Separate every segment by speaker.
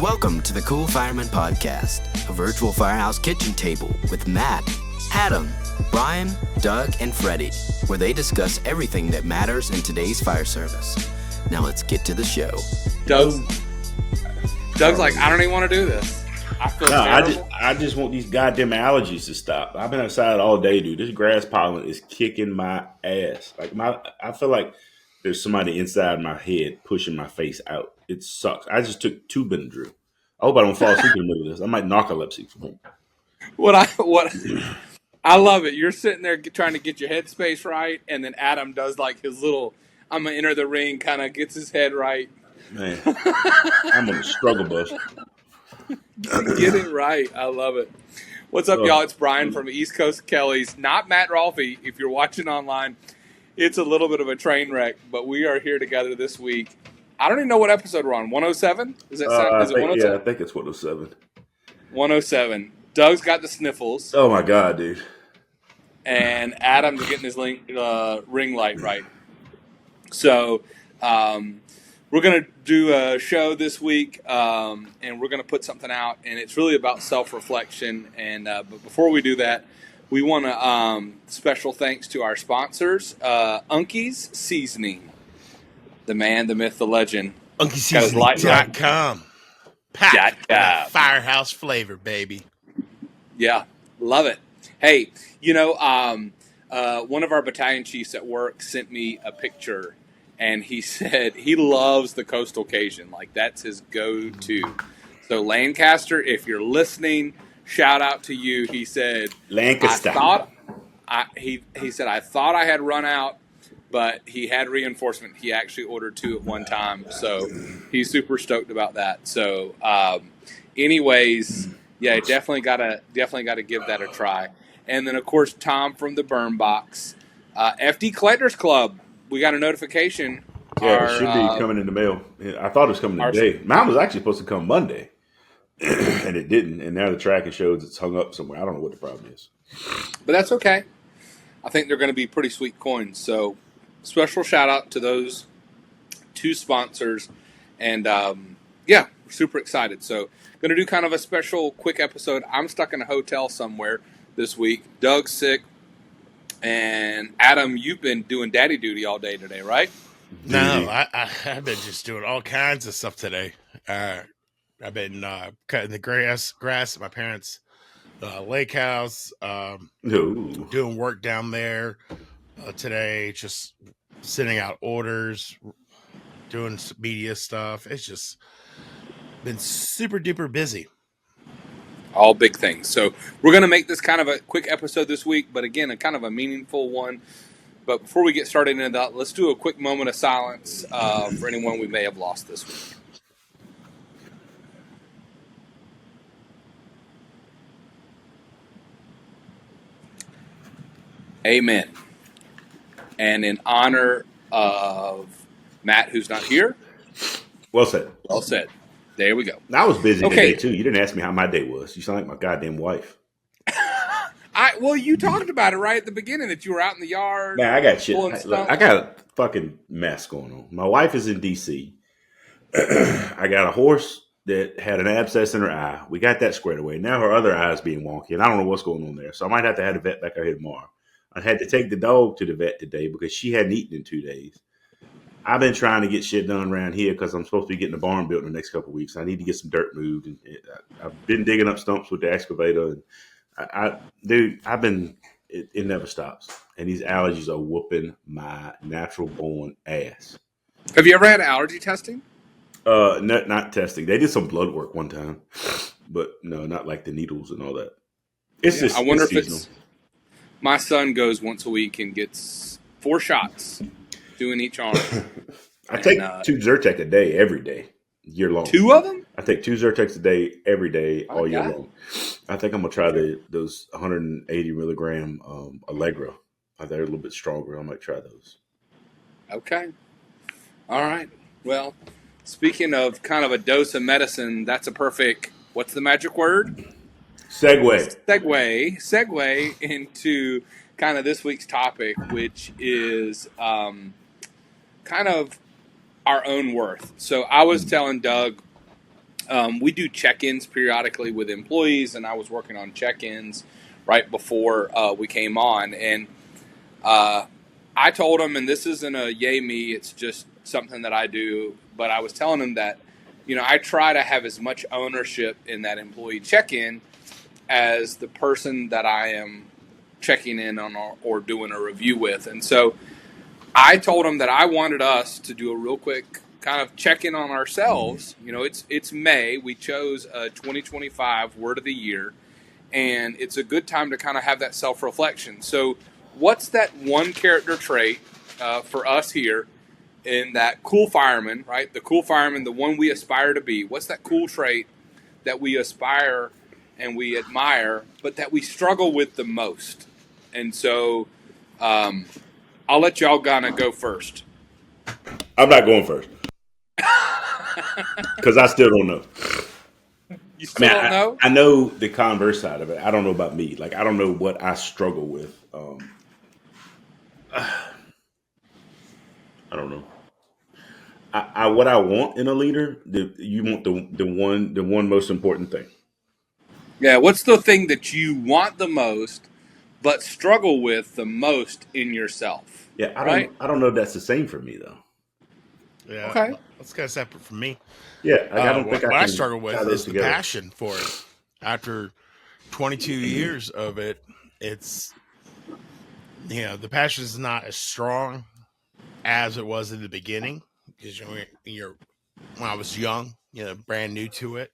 Speaker 1: Welcome to the Cool Fireman Podcast, a virtual firehouse kitchen table with Matt, Adam, Brian, Doug, and Freddie, where they discuss everything that matters in today's fire service. Now let's get to the show.
Speaker 2: Doug's like, I don't even want to do this. I feel terrible.
Speaker 3: I just want these goddamn allergies to stop. I've been outside all day, dude. This grass pollen is kicking my ass. I feel like there's somebody inside my head pushing my face out. It sucks. I just took 2 Benadryl. I hope I don't fall asleep in the middle of this. I might narcolepsy from it.
Speaker 2: I love it. You're sitting there trying to get your headspace right, and then Adam does like his little I'm gonna enter the ring, kind of gets his head right.
Speaker 3: Man, I'm on the struggle bus.
Speaker 2: Get it right. I love it. What's up, y'all? It's Brian from East Coast Kelly's. Not Matt Rolfe. If you're watching online, it's a little bit of a train wreck, but we are here together this week. I don't even know what episode we're on. 107? Is it 107?
Speaker 3: Yeah, I think it's 107.
Speaker 2: 107. Doug's got the sniffles.
Speaker 3: Oh my god, dude.
Speaker 2: And Adam's getting his ring light right. So we're going to do a show this week, and we're going to put something out, and it's really about self-reflection. And but before we do that, we want to special thanks to our sponsors, Unkie's Seasoning. The man, the myth, the legend.
Speaker 4: UnkieSeasoning.com. Packed firehouse flavor, baby.
Speaker 2: Yeah, love it. Hey, one of our battalion chiefs at work sent me a picture, and he said he loves the Coastal Cajun. Like, that's his go-to. So, Lancaster, if you're listening, shout out to you. He said,
Speaker 3: Lancaster.
Speaker 2: He said, I thought I had run out, but he had reinforcement. He actually ordered 2 at one time. So, he's super stoked about that. So, anyways, yeah, definitely gotta give that a try. And then, of course, Tom from the Burn Box. FD Collectors Club. We got a notification.
Speaker 3: Yeah, it should be coming in the mail. I thought it was coming today. Mine was actually supposed to come Monday, and it didn't. And now the tracking shows it's hung up somewhere. I don't know what the problem is.
Speaker 2: But that's okay. I think they're going to be pretty sweet coins. So, special shout out to those 2 sponsors. And, we're super excited. So, going to do kind of a special quick episode. I'm stuck in a hotel somewhere this week. Doug's sick. And Adam, you've been doing daddy duty all day today, right?
Speaker 4: No, I've been just doing all kinds of stuff today. I've been cutting the grass at my parents' lake house, doing work down there today, just sending out orders, doing some media stuff. It's just been super duper busy.
Speaker 2: All big things. So we're going to make this kind of a quick episode this week, but again, a kind of a meaningful one. But before we get started into that, let's do a quick moment of silence for anyone we may have lost this week. Amen. And in honor of Matt, who's not here.
Speaker 3: Well said.
Speaker 2: Well said. There we go.
Speaker 3: I was busy today, too. You didn't ask me how my day was. You sound like my goddamn wife.
Speaker 2: Well, you talked about it right at the beginning that you were out in the yard.
Speaker 3: Man, I got shit. Look, I got a fucking mess going on. My wife is in D.C. I got a horse that had an abscess in her eye. We got that squared away. Now her other eye is being wonky, and I don't know what's going on there. So I might have to have the vet back out here tomorrow. I had to take the dog to the vet today because she hadn't eaten in 2 days. I've been trying to get shit done around here because I'm supposed to be getting a barn built in the next couple of weeks. I need to get some dirt moved. And I've been digging up stumps with the excavator. And it never stops. And these allergies are whooping my natural born ass.
Speaker 2: Have you ever had allergy testing?
Speaker 3: Not testing. They did some blood work one time, but no, not like the needles and all that.
Speaker 2: I wonder if it's. My son goes once a week and gets 4 shots. 2 in each arm.
Speaker 3: I take 2 Zyrtec a day, every day, year long.
Speaker 2: 2 of them?
Speaker 3: I take 2 Zyrtecs a day, every day, all year long. I think I'm gonna try those 180 milligram Allegra. They're a little bit stronger. I might try those.
Speaker 2: Okay. All right. Well, speaking of kind of a dose of medicine, that's a perfect. What's the magic word?
Speaker 3: Segue
Speaker 2: into kind of this week's topic, which is kind of our own worth. So I was telling Doug We do check-ins periodically with employees, and I was working on check-ins right before we came on, and I told him, and this isn't a yay me, it's just something that I do, but I was telling him that, I try to have as much ownership in that employee check-in as the person that I am checking in on or doing a review with. And so I told him that I wanted us to do a real quick kind of check-in on ourselves. It's May. We chose a 2025 word of the year, and it's a good time to kind of have that self-reflection. So what's that one character trait for us here in that cool fireman, right? The cool fireman, the one we aspire to be. What's that cool trait that we aspire and we admire, but that we struggle with the most? And so I'll let y'all kind of go first.
Speaker 3: I'm not going first because I still don't know.
Speaker 2: You still don't know?
Speaker 3: I know the converse side of it. I don't know about me. Like, I don't know what I struggle with. I don't know. What I want in a leader, you want the one most important thing.
Speaker 2: Yeah, what's the thing that you want the most, but struggle with the most in yourself?
Speaker 3: Yeah, I don't know if that's the same for me though.
Speaker 4: Yeah,
Speaker 2: okay,
Speaker 4: that's kind of separate from me.
Speaker 3: Yeah, I don't think
Speaker 4: what I struggle with is the passion for it. After 22 years of it, it's the passion is not as strong as it was in the beginning because when I was young, brand new to it.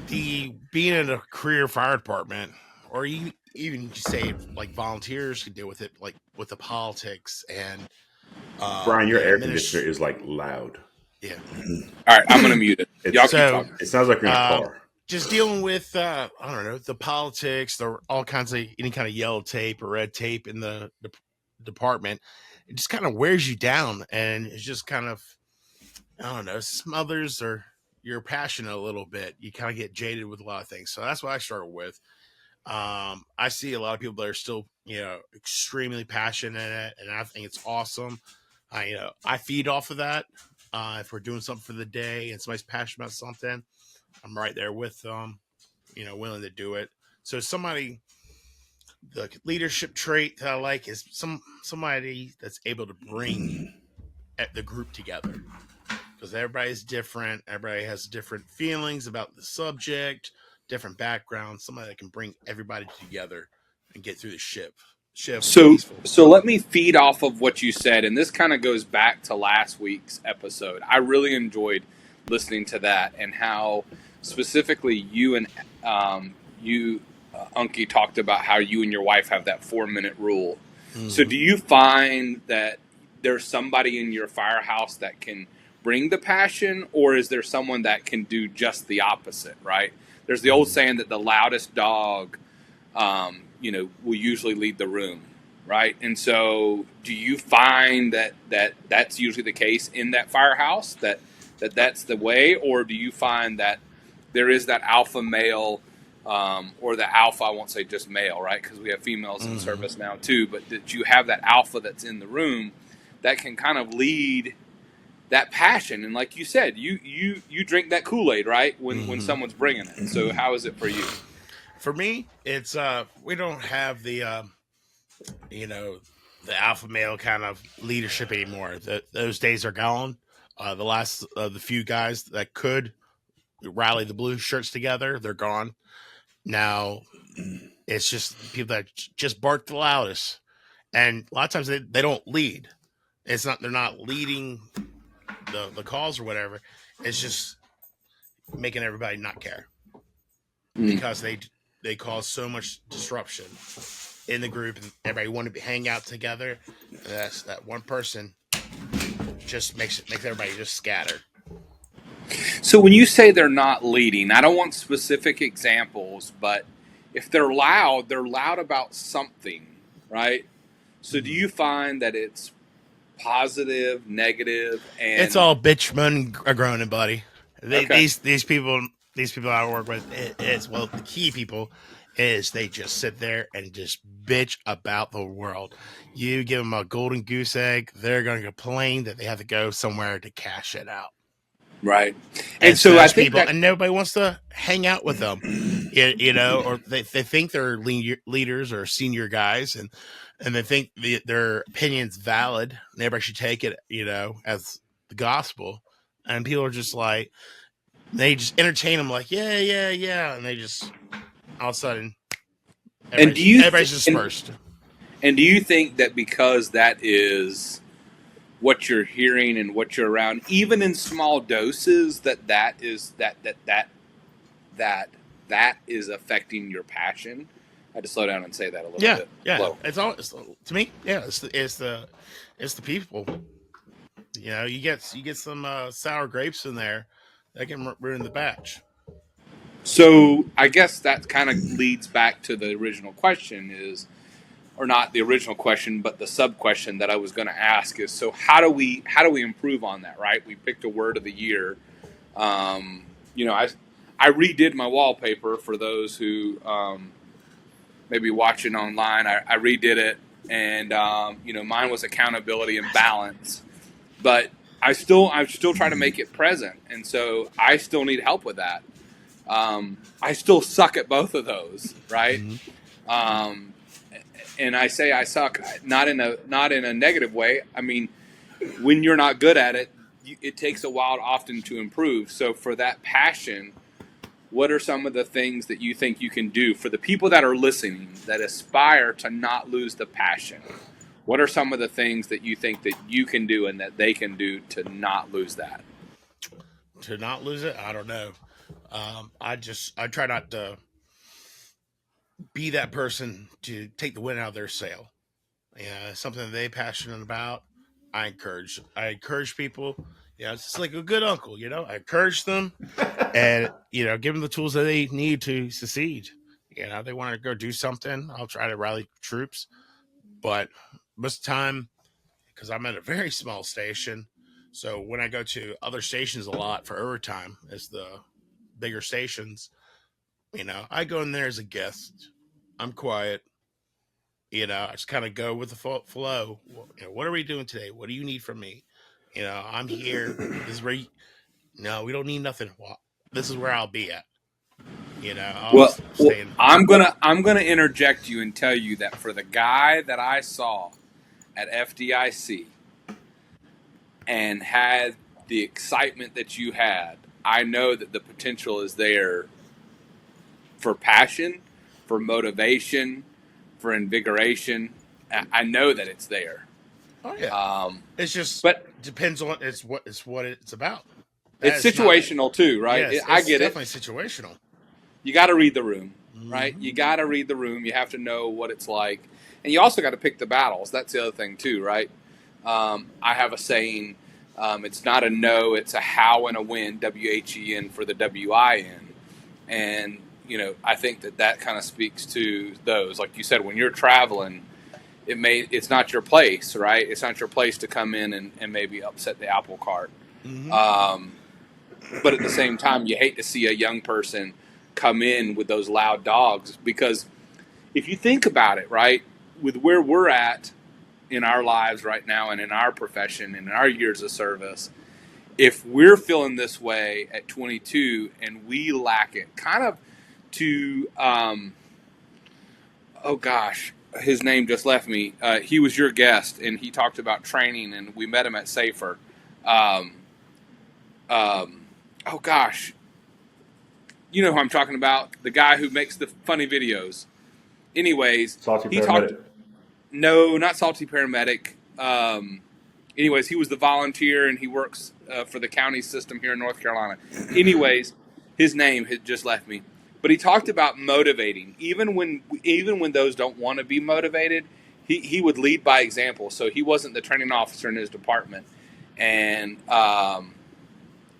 Speaker 4: The being in a career fire department, or even say like volunteers can deal with it, like with the politics and.
Speaker 3: Brian, your air conditioner is like loud.
Speaker 2: Yeah. All right, I'm gonna mute it. Y'all keep talking.
Speaker 3: It sounds like you're in a car.
Speaker 4: Just dealing with I don't know, the politics, all kinds of any kind of yellow tape or red tape in the department. It just kind of wears you down, and it's just kind of smothers or your passion a little bit. You kind of get jaded with a lot of things. So that's what I struggle with. I see a lot of people that are still extremely passionate in it, and I think it's awesome. I feed off of that. If we're doing something for the day and somebody's passionate about something, I'm right there with them, willing to do it. So the leadership trait that I like is somebody that's able to bring the group together, because everybody's different. Everybody has different feelings about the subject, different backgrounds. Somebody that can bring everybody together and get through the shift.
Speaker 2: So let me feed off of what you said, and this kind of goes back to last week's episode. I really enjoyed listening to that and how specifically you and Unkie talked about how you and your wife have that 4-minute rule. Mm-hmm. So do you find that there's somebody in your firehouse that can bring the passion, or is there someone that can do just the opposite, right? There's the old saying that the loudest dog will usually lead the room, right? And so do you find that that's usually the case in that firehouse, that's the way, or do you find that there is that alpha male or the alpha, I won't say just male, right? Because we have females in service now too, but that you have that alpha that's in the room that can kind of lead that passion. And like you said, you drink that Kool-Aid, right? When someone's bringing it. So how is it for you?
Speaker 4: For me, it's we don't have the the alpha male kind of leadership anymore. Those days are gone. The last of the few guys that could rally the blue shirts together, they're gone. Now it's just people that just bark the loudest, and a lot of times they don't lead. They're not leading the calls or whatever. It's just making everybody not care because they cause so much disruption in the group, and everybody want to hang out together. And that's that one person just makes everybody just scatter.
Speaker 2: So when you say they're not leading, I don't want specific examples, but if they're loud about something, right? So do you find that it's positive, negative, and
Speaker 4: it's all bitchman groaning, buddy? These people I work with, the key people is they just sit there and just bitch about the world. You give them a golden goose egg, they're going to complain that they have to go somewhere to cash it out.
Speaker 2: Right.
Speaker 4: And
Speaker 2: so I
Speaker 4: such
Speaker 2: think
Speaker 4: people,
Speaker 2: that,
Speaker 4: and nobody wants to hang out with them, or they think they're leaders or senior guys, and they think their opinion's valid, and everybody should take it, as the gospel. And people are just like, they just entertain them like, yeah, and they just all of a sudden
Speaker 2: and do you
Speaker 4: everybody's dispersed.
Speaker 2: and do you think that because that is what you're hearing and what you're around, even in small doses, that is affecting your passion? I had to slow down and say that a little bit.
Speaker 4: Yeah.
Speaker 2: Low.
Speaker 4: It's all to me. Yeah, it's the people. You get some sour grapes in there that can ruin the batch.
Speaker 2: So I guess that kind of leads back to the original question or not the original question, but the sub question that I was going to ask is, so how do we improve on that? Right? We picked a word of the year. I redid my wallpaper for those who maybe watching online. I redid it, and mine was accountability and balance, but I'm still trying to make it present, and so I still need help with that. I still suck at both of those, right?
Speaker 4: Mm-hmm.
Speaker 2: And I say I suck not in a negative way. I mean, when you're not good at it, it takes a while often to improve. So for that passion, what are some of the things that you think you can do for the people that are listening that aspire to not lose the passion? What are some of the things that you think that you can do and that they can do to not lose that?
Speaker 4: To not lose it, I don't know. I try not to be that person to take the wind out of their sail. Yeah, something that they're passionate about. I encourage people. It's just like a good uncle. I encourage them, and give them the tools that they need to succeed. They want to go do something. I'll try to rally troops, but most of the time, because I'm at a very small station, so when I go to other stations a lot for overtime, as the bigger stations, I go in there as a guest. I'm quiet. I just kind of go with the flow. What are we doing today? What do you need from me? I'm here. This is where no, we don't need nothing. This is where I'll be at. I'll
Speaker 2: Well,
Speaker 4: stay in.
Speaker 2: I'm gonna interject you and tell you that for the guy that I saw at FDIC and had the excitement that you had, I know that the potential is there for passion, for motivation, for invigoration. I know that it's there.
Speaker 4: Oh yeah. It's just
Speaker 2: but
Speaker 4: depends on what it's about.
Speaker 2: It's situational too, right?
Speaker 4: Yes,
Speaker 2: I
Speaker 4: it's
Speaker 2: get
Speaker 4: definitely
Speaker 2: it.
Speaker 4: situational.
Speaker 2: You got to read the room, right?
Speaker 4: Mm-hmm.
Speaker 2: You got to read the room. You have to know what it's like, and you also got to pick the battles. That's the other thing too, right? I have a saying: it's not a no, it's a how and a when. WHEN for the WIN, and I think that kind of speaks to those. Like you said, when you're traveling, it's not your place, right? It's not your place to come in and maybe upset the apple cart.
Speaker 4: Mm-hmm.
Speaker 2: But at the same time, you hate to see a young person come in with those loud dogs, because if you think about it, right, with where we're at in our lives right now and in our profession and in our years of service, if we're feeling this way at 22 and we lack it, kind of to, oh gosh, his name just left me. He was your guest and he talked about training, and we met him at Safer. Oh gosh, you know who I'm talking about, the guy who makes the funny videos. Anyways,
Speaker 3: Salty
Speaker 2: he
Speaker 3: Paramedic.
Speaker 2: No, not Salty Paramedic. Anyways, he was the volunteer and he works for the county system here in North Carolina. Anyways, his name had just left me, but he talked about motivating, even when those don't want to be motivated. He would lead by example. So he wasn't the training officer in his department, and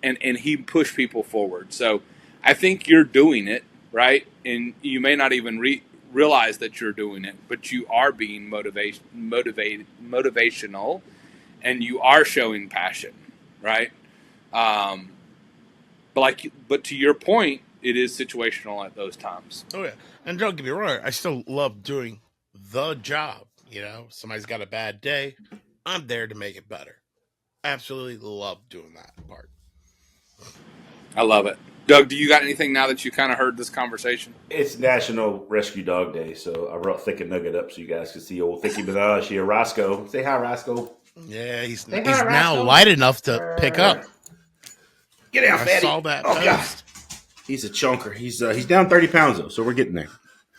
Speaker 2: he pushed people forward. So I think you're doing it right, and you may not even realize that you're doing it, but you are being motivational, and you are showing passion, right? But to your point, it is situational at those times.
Speaker 4: Oh yeah, and don't get me wrong, I still love doing the job. Somebody's got a bad day, I'm there to make it better. Absolutely love doing that part.
Speaker 2: I love it. Doug, do you got anything now that you kind of heard this conversation?
Speaker 3: It's National Rescue Dog Day, so I brought Thick and Nugget up so you guys can see old Thicky Minaj here. Roscoe. Say hi, Roscoe.
Speaker 4: Yeah, he's
Speaker 3: Say hi,
Speaker 4: now
Speaker 3: Roscoe.
Speaker 4: light enough to pick up.
Speaker 3: Get down, fatty.
Speaker 4: I saw that
Speaker 3: post. God. He's a chunker. He's down 30 pounds though, so we're getting there.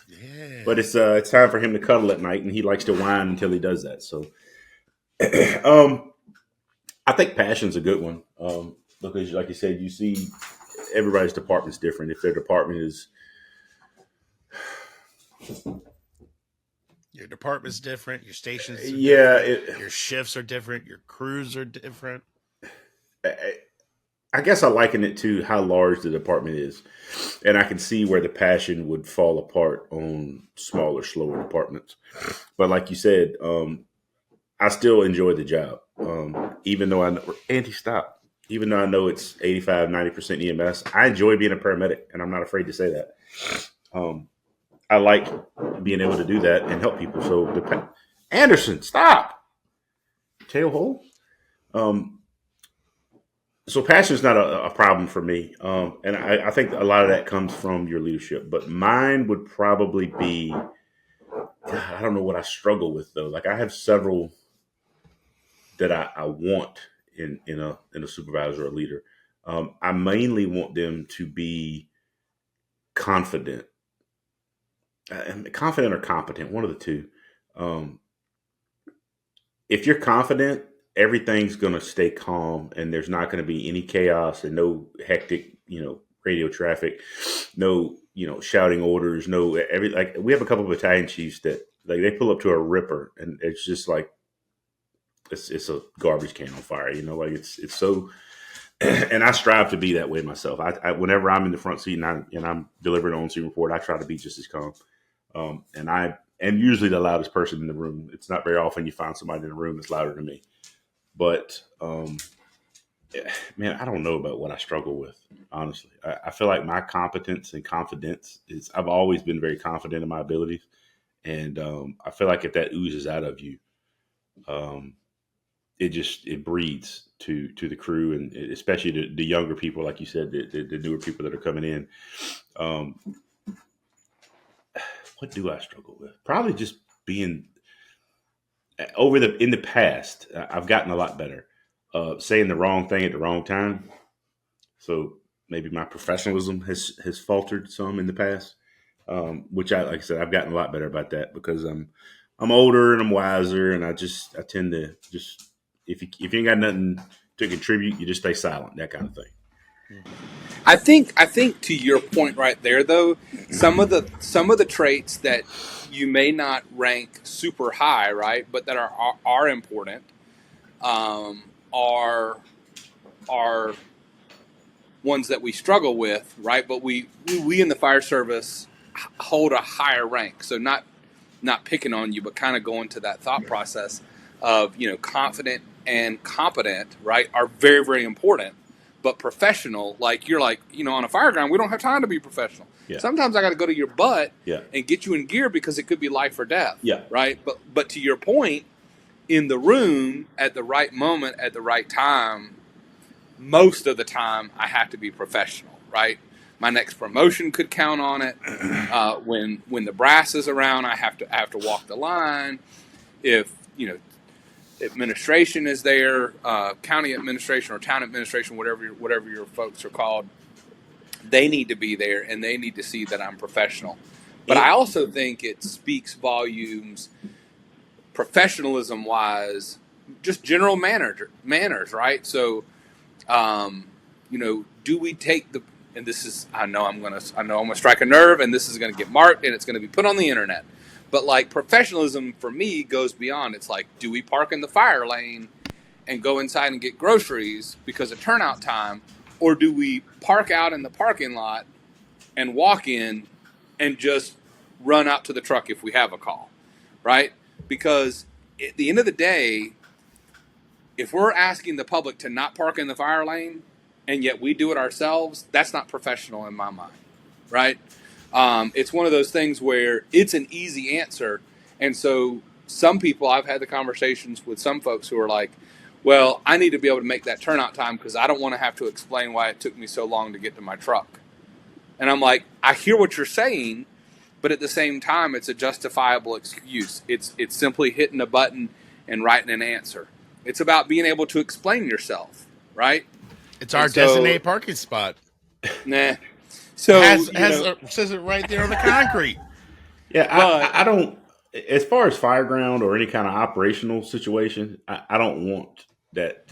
Speaker 4: Yeah.
Speaker 3: But it's time for him to cuddle at night, and he likes to whine until he does that. So, I think passion's a good one because, like you said, you see everybody's department's different. If their department is
Speaker 4: your department's different, your stations are
Speaker 3: different,
Speaker 4: your shifts are different, your crews are different.
Speaker 3: I guess I liken it to how large the department is, and I can see where the passion would fall apart on smaller, slower departments. But like you said, I still enjoy the job, even though I know, Andy, stop. Even though I know it's 85, 90% EMS, I enjoy being a paramedic, and I'm not afraid to say that. I like being able to do that and help people. So, Anderson, stop. Tail hole. So passion is not a problem for me. And I think a lot of that comes from your leadership. But mine would probably be, God, I don't know what I struggle with, though. Like I have several that I want in a supervisor or leader. I mainly want them to be confident. Confident or competent, one of the two. If you're confident, everything's going to stay calm and there's not going to be any chaos and no hectic, radio traffic, no, shouting orders, like we have a couple of battalion chiefs that like they pull up to a ripper and it's just like, it's a garbage can on fire, like it's so, and I strive to be that way myself. I whenever I'm in the front seat and I'm delivering an on-scene report, I try to be just as calm. And I am usually the loudest person in the room. It's not very often you find somebody in the room that's louder than me. But, man, I don't know about what I struggle with, honestly. I feel like my competence and confidence I've always been very confident in my abilities. And I feel like if that oozes out of you, it breeds to the crew and especially the younger people, like you said, the newer people that are coming in. What do I struggle with? Probably just being in the past. I've gotten a lot better saying the wrong thing at the wrong time. So maybe my professionalism has faltered some in the past, which like I said, I've gotten a lot better about that because I'm older and I'm wiser, and I tend to just if you ain't got nothing to contribute, you just stay silent, that kind of thing.
Speaker 2: I think to your point right there, though, some of the traits that you may not rank super high, right, but that are important, are ones that we struggle with, right? But we in the fire service hold a higher rank. So not picking on you, but kind of going to that thought process of confident and competent, right, are very, very important. But professional, like you're like, on a fireground, we don't have time to be professional. Yeah. Sometimes I got to go to your butt and get you in gear because it could be life or death.
Speaker 3: Yeah.
Speaker 2: Right. But to your point, in the room at the right moment, at the right time, most of the time I have to be professional. Right. My next promotion could count on it. When the brass is around, I have to walk the line. If administration is there, county administration or town administration, whatever your folks are called, they need to be there and they need to see that I'm professional. But I also think it speaks volumes, professionalism wise, just general manners, right? So, do we take and this is, I know I'm gonna strike a nerve, and this is gonna get marked, and it's gonna be put on the internet. But like professionalism for me goes beyond. It's like, do we park in the fire lane and go inside and get groceries because of turnout time, or do we park out in the parking lot and walk in and just run out to the truck if we have a call, right? Because at the end of the day, if we're asking the public to not park in the fire lane and yet we do it ourselves, that's not professional in my mind, right? It's one of those things where it's an easy answer. And so some people, I've had the conversations with some folks who are like, Well, I need to be able to make that turnout time because I don't want to have to explain why it took me so long to get to my truck. And I'm like, I hear what you're saying, but at the same time, it's a justifiable excuse. It's simply hitting a button and writing an answer. It's about being able to explain yourself, right?
Speaker 4: It's our designated parking spot.
Speaker 2: Nah. So
Speaker 4: says it right there on the concrete.
Speaker 3: Yeah, I don't. As far as fireground or any kind of operational situation, I don't want that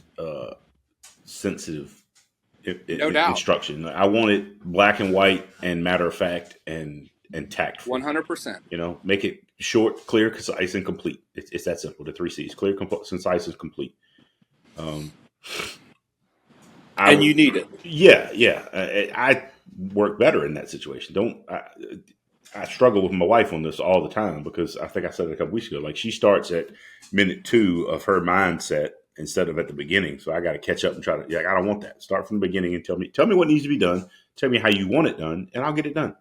Speaker 3: sensitive instruction. I want it black and white and matter of fact and tactful.
Speaker 2: 100%.
Speaker 3: Make it short, clear, concise, and complete. It's that simple. The 3 C's: clear, concise, and complete.
Speaker 2: And you need it.
Speaker 3: Yeah. I work better in that situation. I struggle with my wife on this all the time because I think I said it a couple weeks ago. Like, she starts at minute 2 of her mindset instead of at the beginning. So I got to catch up and try to. I don't want that. Start from the beginning and tell me what needs to be done. Tell me how you want it done, and I'll get it done.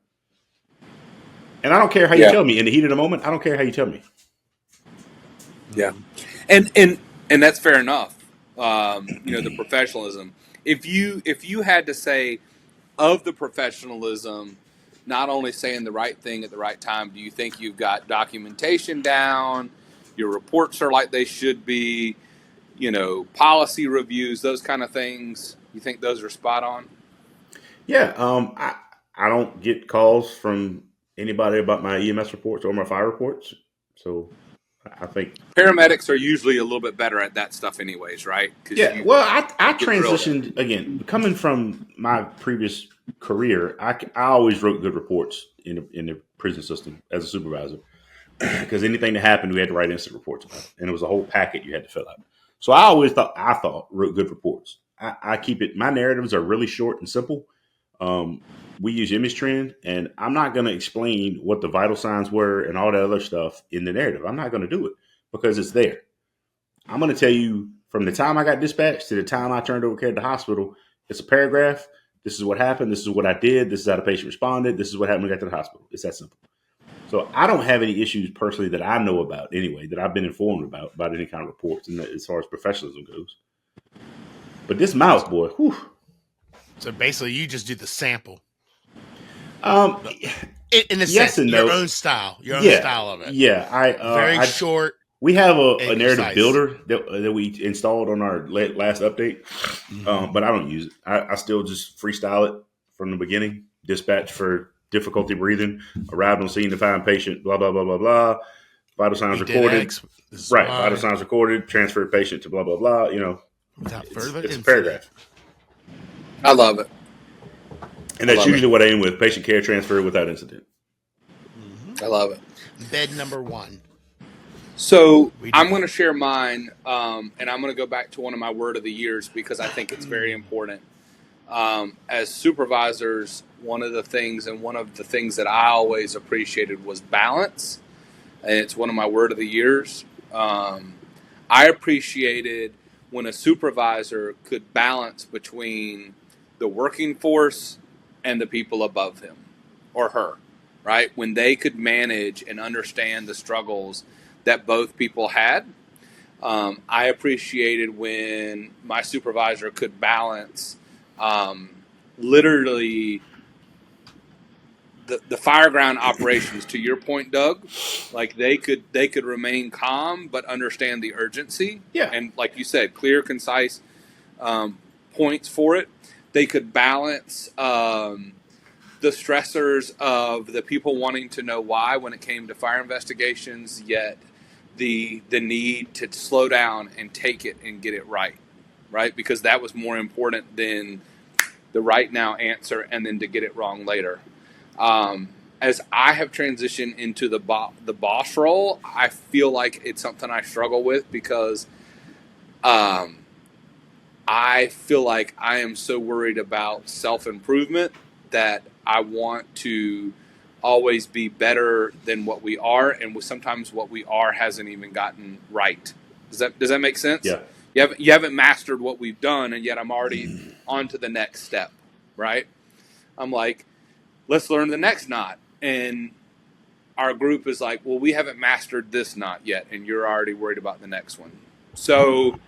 Speaker 3: And I don't care how you tell me in the heat of the moment. I don't care how you tell me.
Speaker 2: Yeah, and that's fair enough. The professionalism. If you had to say of the professionalism, not only saying the right thing at the right time, do you think you've got documentation down? Your reports are like they should be. Policy reviews, those kind of things. You think those are spot on?
Speaker 3: Yeah. I don't get calls from anybody about my EMS reports or my fire reports. So I think
Speaker 2: paramedics are usually a little bit better at that stuff anyways, right?
Speaker 3: I transitioned, again, coming from my previous career. I always wrote good reports in the prison system as a supervisor because anything that happened, we had to write incident reports about it. And it was a whole packet you had to fill out. So I always thought wrote good reports. I keep it. My narratives are really short and simple. We use image trend, and I'm not going to explain what the vital signs were and all that other stuff in the narrative. I'm not going to do it because it's there. I'm going to tell you from the time I got dispatched to the time I turned over care at the hospital. It's a paragraph. This is what happened. This is what I did. This is how the patient responded. This is what happened when I got to the hospital. It's that simple. So I don't have any issues personally that I know about anyway, that I've been informed about any kind of reports and as far as professionalism goes. But this mouse, boy, whew.
Speaker 4: So basically you just do the sample.
Speaker 3: In a sense, and
Speaker 4: your own style of it.
Speaker 3: Yeah.
Speaker 4: Very short.
Speaker 3: We have a narrative builder that we installed on our last update, but I don't use it. I still just freestyle it from the beginning. Dispatch for difficulty breathing, arrived on scene to find patient, blah, blah, blah, blah, blah. Vital signs recorded. Right. Vital signs recorded, transferred patient to blah, blah, blah.
Speaker 4: Without further
Speaker 3: it's a paragraph.
Speaker 2: I love it.
Speaker 3: And that's usually what I aim with: patient care transfer without incident.
Speaker 2: I love it.
Speaker 4: Bed number 1.
Speaker 2: So I'm going to share mine, and I'm going to go back to one of my word of the years because I think it's very important. As supervisors, one of the things that I always appreciated was balance, and it's one of my word of the years. I appreciated when a supervisor could balance between the working force and the people above him or her, right? When they could manage and understand the struggles that both people had. I appreciated when my supervisor could balance literally the fireground operations, to your point, Doug. Like they could remain calm but understand the urgency.
Speaker 3: Yeah.
Speaker 2: And like you said, clear, concise points for it. They could balance the stressors of the people wanting to know why when it came to fire investigations, yet the need to slow down and take it and get it right? Because that was more important than the right now answer and then to get it wrong later. As I have transitioned into the boss role, I feel like it's something I struggle with because I feel like I am so worried about self-improvement that I want to always be better than what we are, and sometimes what we are hasn't even gotten right. Does that make sense?
Speaker 3: Yeah.
Speaker 2: You haven't mastered what we've done, and yet I'm already on to the next step, right? I'm like, let's learn the next knot. And our group is like, well, we haven't mastered this knot yet, and you're already worried about the next one. So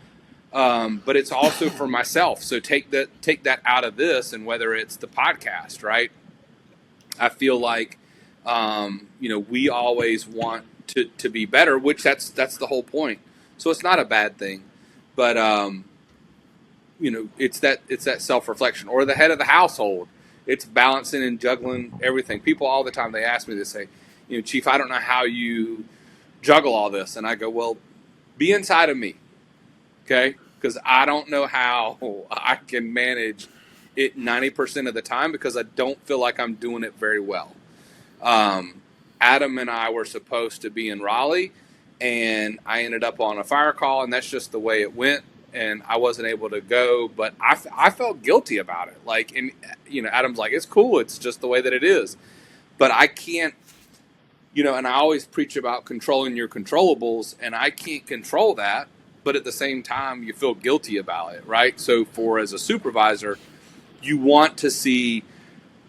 Speaker 2: but it's also for myself. So take that out of this, and whether it's the podcast, right? I feel like, we always want to be better, which that's the whole point. So it's not a bad thing, but it's that self-reflection, or the head of the household. It's balancing and juggling everything. People all the time, they ask me, they say, Chief, I don't know how you juggle all this. And I go, well, be inside of me. Okay. Because I don't know how I can manage it 90% of the time, because I don't feel like I'm doing it very well. Adam and I were supposed to be in Raleigh, and I ended up on a fire call, and that's just the way it went. And I wasn't able to go, but I felt guilty about it. Like, and Adam's like, it's cool. It's just the way that it is. But I can't, and I always preach about controlling your controllables, and I can't control that. But at the same time, you feel guilty about it, right? So as a supervisor, you want to see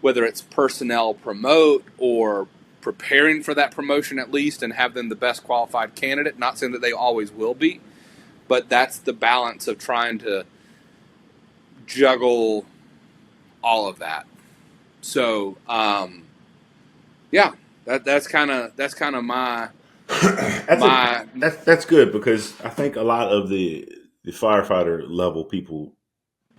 Speaker 2: whether it's personnel promote or preparing for that promotion at least, and have them the best qualified candidate. Not saying that they always will be, but that's the balance of trying to juggle all of that. So, that's kind of my.
Speaker 3: That's good, because I think a lot of the firefighter level people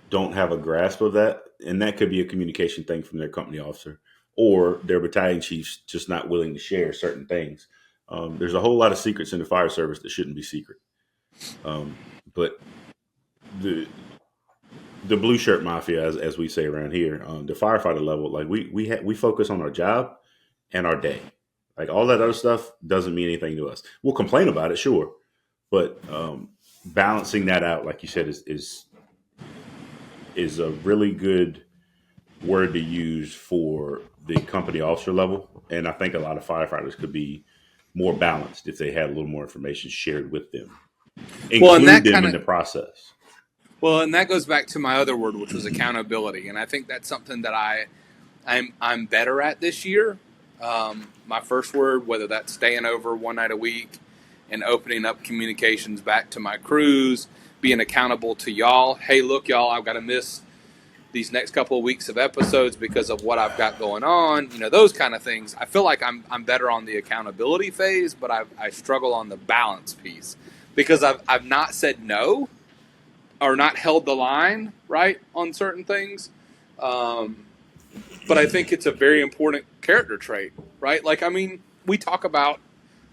Speaker 3: don't have a grasp of that, and that could be a communication thing from their company officer or their battalion chiefs just not willing to share certain things. There's a whole lot of secrets in the fire service that shouldn't be secret. But the blue shirt mafia, as we say around here, the firefighter level, like we focus on our job and our day. Like, all that other stuff doesn't mean anything to us. We'll complain about it, sure, but balancing that out, like you said, is a really good word to use for the company officer level. And I think a lot of firefighters could be more balanced if they had a little more information shared with them. Include them in the process.
Speaker 2: Well, and that goes back to my other word, which was accountability. And I think that's something that I'm better at this year. My first word, whether that's staying over one night a week and opening up communications back to my crews, being accountable to y'all. Hey, look, y'all, I've got to miss these next couple of weeks of episodes because of what I've got going on. Those kind of things. I feel like I'm better on the accountability phase, but I struggle on the balance piece, because I've not said no or not held the line right on certain things. But I think it's a very important character trait, right? Like, I mean, we talked about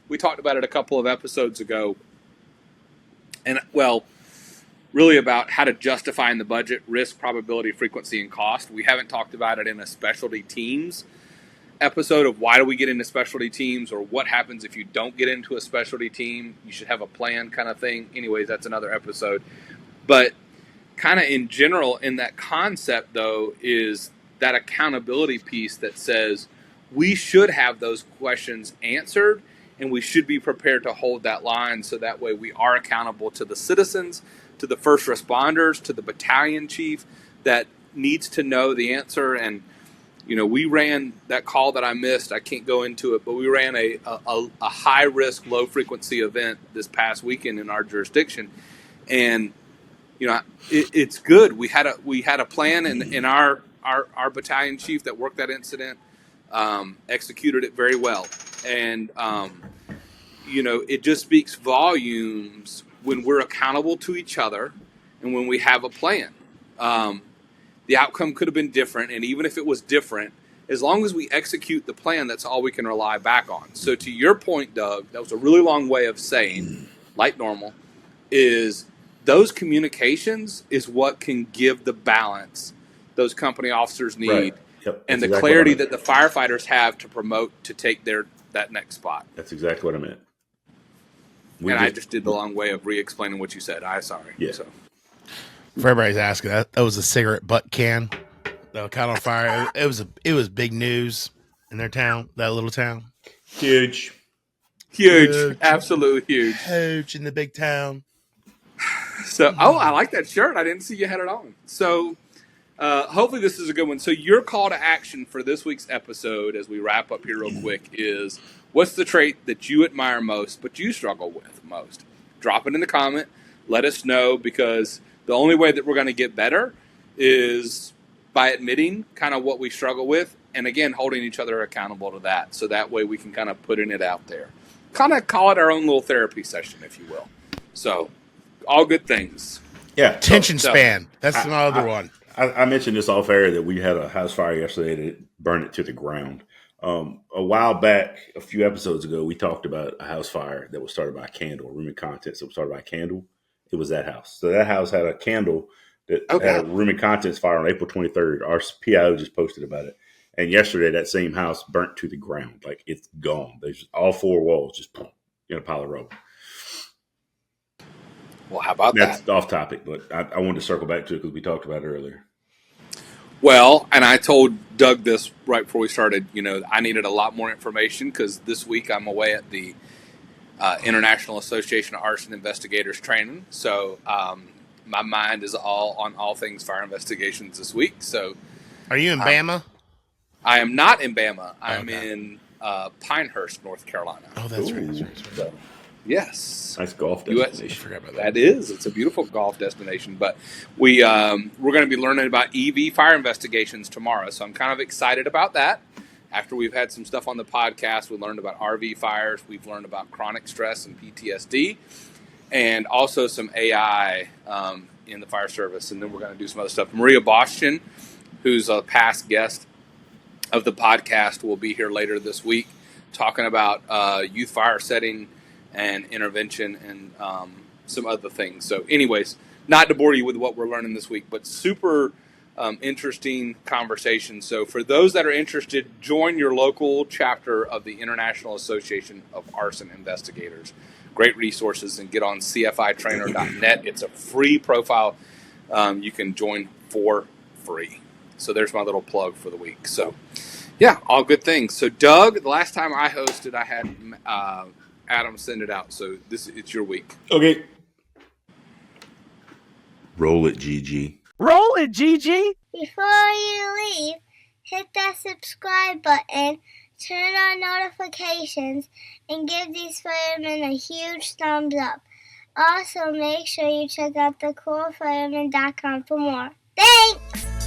Speaker 2: it a couple of episodes ago, and really about how to justify in the budget risk, probability, frequency, and cost. We haven't talked about it in a specialty teams episode of why do we get into specialty teams, or what happens if you don't get into a specialty team. You should have a plan, kind of thing. Anyways, that's another episode. But kind of in general, in that concept, though, is that accountability piece that says we should have those questions answered, and we should be prepared to hold that line, so that way we are accountable to the citizens, to the first responders, to the battalion chief that needs to know the answer. And we ran that call that I missed. I can't go into it, but we ran a high risk, low frequency event this past weekend in our jurisdiction, and it's good. We had a plan, in our battalion chief that worked that incident executed it very well, and it just speaks volumes when we're accountable to each other and when we have a plan. The outcome could have been different, and even if it was different, as long as we execute the plan, that's all we can rely back on. So to your point, Doug, that was a really long way of saying, like normal, is those communications is what can give the balance those company officers need,
Speaker 3: right. Yep.
Speaker 2: And the clarity that the firefighters have to promote to take that next spot.
Speaker 3: That's exactly what I meant.
Speaker 2: I just did the long way of re-explaining what you said. Sorry.
Speaker 3: Yeah.
Speaker 2: So.
Speaker 4: For everybody's asking, that was a cigarette butt can that caught on fire. It was big news in their town, that little town.
Speaker 3: Huge,
Speaker 2: Absolutely
Speaker 4: huge in the big town.
Speaker 2: So, I like that shirt. I didn't see you had it on. So, hopefully this is a good one. So, your call to action for this week's episode, as we wrap up here real quick, is what's the trait that you admire most, but you struggle with most? Drop it in the comment. let us know, because the only way that we're going to get better is by admitting kind of what we struggle with, and again, holding each other accountable to that. So that way we can kind of putting it out there. Kind of call it our own little therapy session, if you will. So, all good things.
Speaker 4: Yeah. Attention span. That's another one.
Speaker 3: I mentioned this off air that we had a house fire yesterday that burned it to the ground. A while back, a few episodes ago, we talked about a house fire that was started by a candle, a room of contents that was started by a candle. It was that house. So that house had a candle that had a room of contents fire on April 23rd. Our PIO just posted about it. And yesterday, that same house burnt to the ground. Like, it's gone. There's all 4 walls just in a pile of rubble.
Speaker 2: Well, how about
Speaker 3: that? That's
Speaker 2: off
Speaker 3: topic, but I wanted to circle back to it because we talked about it earlier.
Speaker 2: Well, and I told Doug this right before we started, I needed a lot more information because this week I'm away at the International Association of Arson Investigators training. So my mind is all on all things fire investigations this week. So,
Speaker 4: are you in Bama?
Speaker 2: I am not in Bama. I'm in Pinehurst, North Carolina.
Speaker 4: Oh, that's right. That's right.
Speaker 2: So, yes.
Speaker 3: Nice golf destination.
Speaker 4: I forgot about
Speaker 2: that is. It's a beautiful golf destination. But we're going to be learning about EV fire investigations tomorrow. So I'm kind of excited about that. After we've had some stuff on the podcast, we learned about RV fires. We've learned about chronic stress and PTSD. And also some AI in the fire service. And then we're going to do some other stuff. Maria Bostian, who's a past guest of the podcast, will be here later this week talking about youth fire setting and intervention and some other things. So anyways, not to bore you with what we're learning this week, but super interesting conversation. So for those that are interested, join your local chapter of the International Association of Arson Investigators. Great resources, and get on cfitrainer.net. It's a free profile. You can join for free. So there's my little plug for the week. So yeah, all good things. So Doug, the last time I hosted, I had Adam send it out. So it's your week.
Speaker 3: Okay. Roll it, GG.
Speaker 5: Roll it, GG.
Speaker 6: Before you leave, hit that subscribe button, turn on notifications, and give these firemen a huge thumbs up. Also, make sure you check out thecoolfireman.com for more. Thanks!